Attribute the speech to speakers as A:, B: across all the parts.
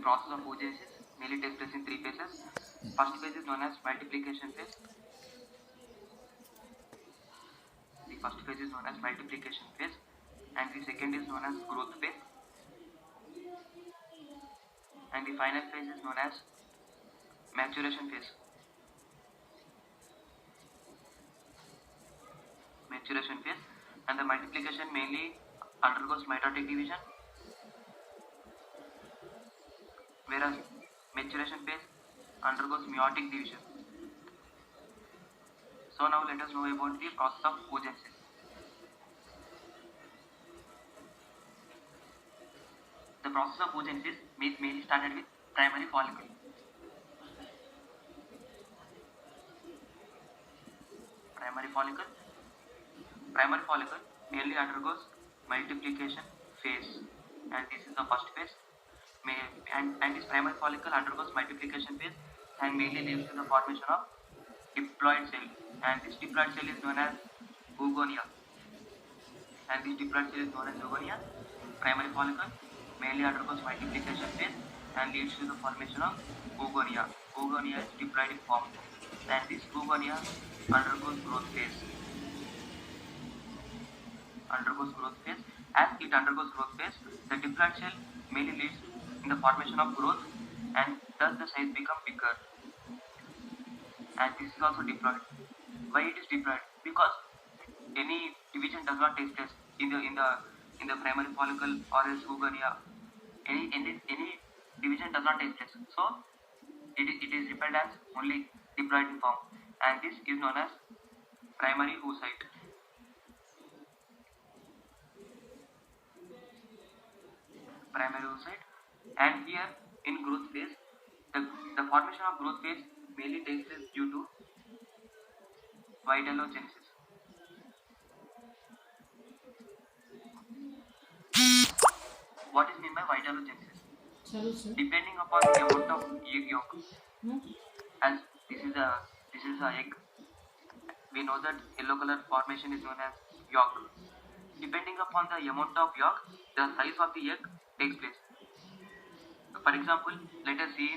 A: process of oogenesis mainly takes place in three phases. First phase is known as multiplication phase. The first phase is known as multiplication phase, and the second is known as growth phase, and the final phase is known as maturation phase. Maturation phase, and the multiplication mainly undergoes mitotic division, whereas maturation phase undergoes meiotic division. So now let us know about the process of oogenesis. The process of oogenesis is mainly started with primary follicle. Primary follicle mainly undergoes multiplication phase, and this is the first phase. And this primary follicle undergoes multiplication phase and mainly leads to the formation of diploid cell, and this diploid cell is known as oogonia. Primary follicle mainly undergoes multiplication phase and leads to the formation of oogonia. Oogonia is diploid in form, and this oogonia undergoes growth phase. As it undergoes growth phase, the diploid cell mainly leads in the formation of growth, and thus the size become bigger. And this is also diploid. Why it is diploid? Because any division does not take place in the primary follicle or else oogonia. Any division does not take place. So it is repelled as only diploid in form, and this is known as primary oocyte. And here in growth phase, the formation of growth phase mainly takes place due to vitellogenesis. What is meant by vitellogenesis? Depending upon the amount of egg yolk, as this is a egg, we know that yellow color formation is known as yolk. Depending upon the amount of yolk, the size of the egg takes place. For example, let us see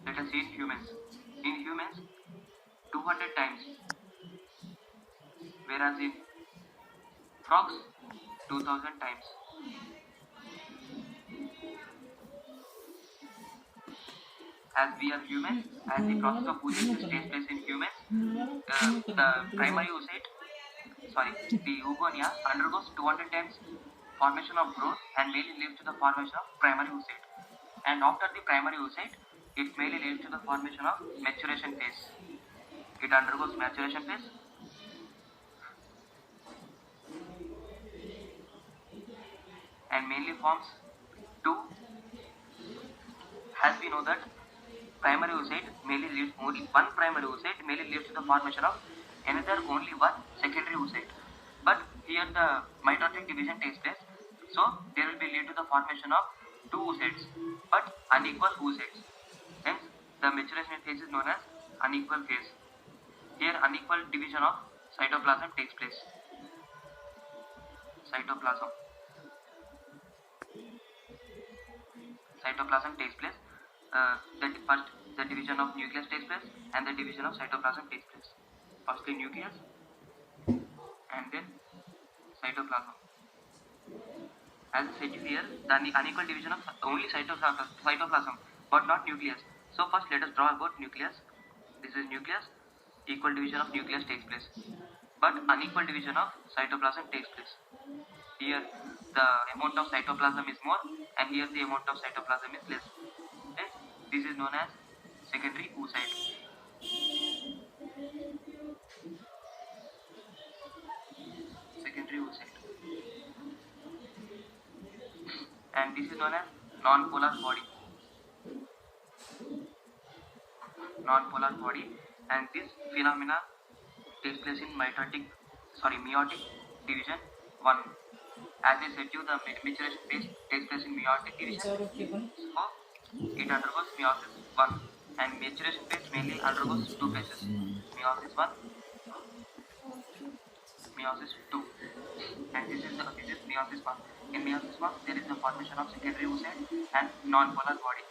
A: in humans. In humans, 200 times, whereas in frogs, 2000 times. As we are humans, as the process of oogenesis takes place in humans, the oogonia undergoes 200 times formation of growth and mainly leads to the formation of primary oocyte. And after the primary oocyte, it mainly leads to the formation of maturation phase. It undergoes maturation phase, and mainly forms two. As we know that primary oocyte mainly leads only one primary oocyte mainly leads to the formation of another only one secondary oocyte. But here the mitotic division takes place, so there will be lead to the formation of two oocytes, but unequal oocytes. Hence, the maturation phase is known as unequal phase. Here, unequal division of cytoplasm takes place. Cytoplasm takes place. First, the division of nucleus takes place, and the division of cytoplasm takes place. Firstly, nucleus, and then cytoplasm. As said here, the unequal division of only cytoplasm, but not nucleus. So first, let us draw about nucleus. This is nucleus. Equal division of nucleus takes place, but unequal division of cytoplasm takes place. Here, the amount of cytoplasm is more, and here the amount of cytoplasm is less. Okay? This is known as secondary oocyte. And this is known as non-polar body. And this phenomena takes place in meiotic division 1. As I said to you, the maturation phase takes place in meiotic division. So it undergoes meiosis 1, and maturation phase mainly undergoes two phases: meiosis 1, meiosis 2. And this is meiosis 1. In meiosis 1, there is the formation of secondary oocyte and non-polar body,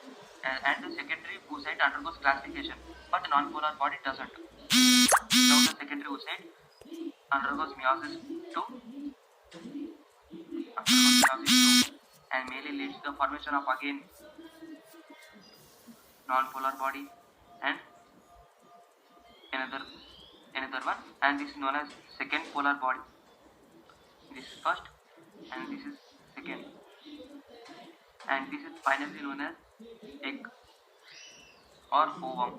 A: and the secondary oocyte undergoes classification, but non-polar body doesn't. Now the secondary oocyte undergoes meiosis 2, and mainly leads to the formation of again non-polar body and another one, and this is known as second polar body. This is first and this is second, and this is finally known as egg or ovum.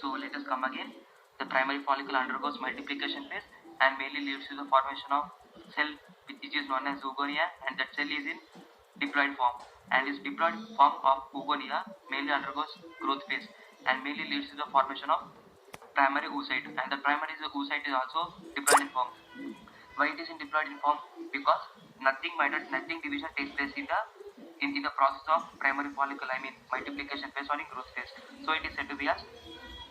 A: So let us come again. The primary follicle undergoes multiplication phase and mainly leads to the formation of cell which is known as oogonia, and that cell is in diploid form, and this diploid form of oogonia mainly undergoes growth phase and mainly leads to the formation of primary oocyte, and the primary oocyte is also diploid in form. Why it is in diploid in form? Because nothing division takes place in the process of primary follicle, I mean multiplication phase or in growth phase. So it is said to be as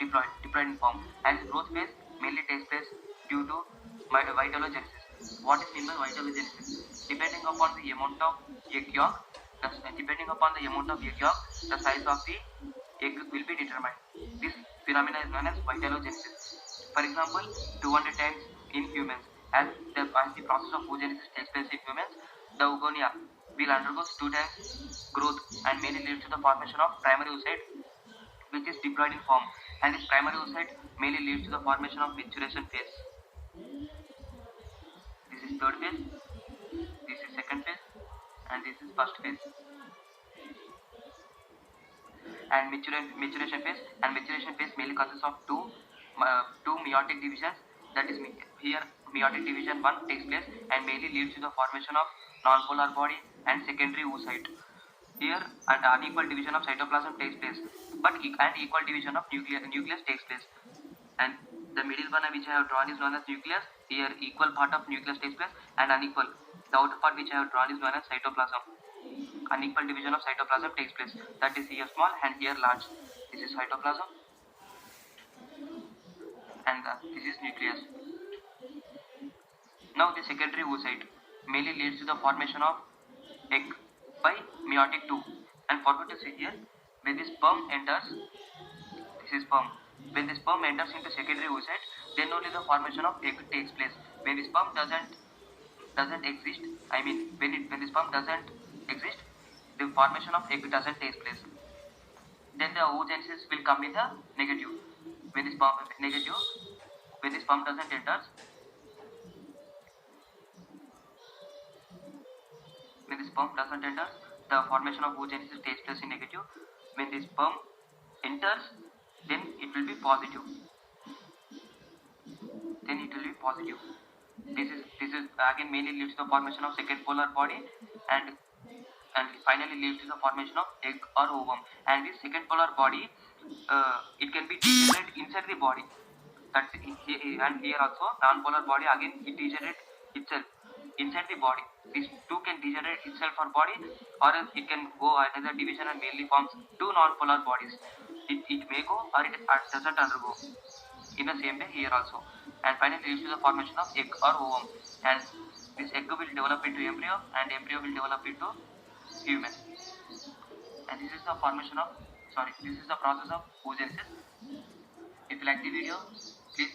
A: diploid in form, and growth phase mainly takes place due to vitellogenesis. What is meant by vitellogenesis? Depending upon the amount of egg yolk, the size of the egg will be determined. This phenomena is known as vitellogenesis. For example, 200 times in humans. As the process of oogenesis takes place in humans, the oogonia will undergo 2 times growth and mainly leads to the formation of primary oocyte, which is diploid in form, and this primary oocyte mainly leads to the formation of maturation phase. This is third phase, this is second phase, and this is first phase. And maturation phase mainly consists of two meiotic divisions. That is, here meiotic division 1 takes place and mainly leads to the formation of non-polar body and secondary oocyte. Here an unequal division of cytoplasm takes place, but equal division of nucleus takes place. And the middle one which I have drawn is known as nucleus. Here equal part of nucleus takes place, and unequal, the outer part which I have drawn is known as cytoplasm. Unequal division of cytoplasm takes place. That is here small and here large. This is cytoplasm and this is nucleus. Now the secondary oocyte mainly leads to the formation of egg by meiotic 2. And forgot to say here, when the sperm enters, this is sperm. When the sperm enters into secondary oocyte, then only the formation of egg takes place. When the sperm doesn't exist, I mean when the sperm doesn't exist, the formation of egg doesn't take place. Then the oogenesis will come in the negative. When the sperm doesn't enter, the formation of oogenesis takes place in negative. When the sperm enters, then it will be positive. This is again mainly leads to the formation of second polar body, and finally leads to the formation of egg or ovum. And this second polar body, it can be degenerate inside the body. That's and here also non-polar body again it degenerates itself inside the body. These two can degenerate itself for body, or else it can go another division and mainly forms two non-polar bodies. It may go or it doesn't undergo. In the same way here also, and finally leads to the formation of egg or ovum, and this egg will develop into embryo and embryo will develop into human. And this is the process of oogenesis. If you like the video, please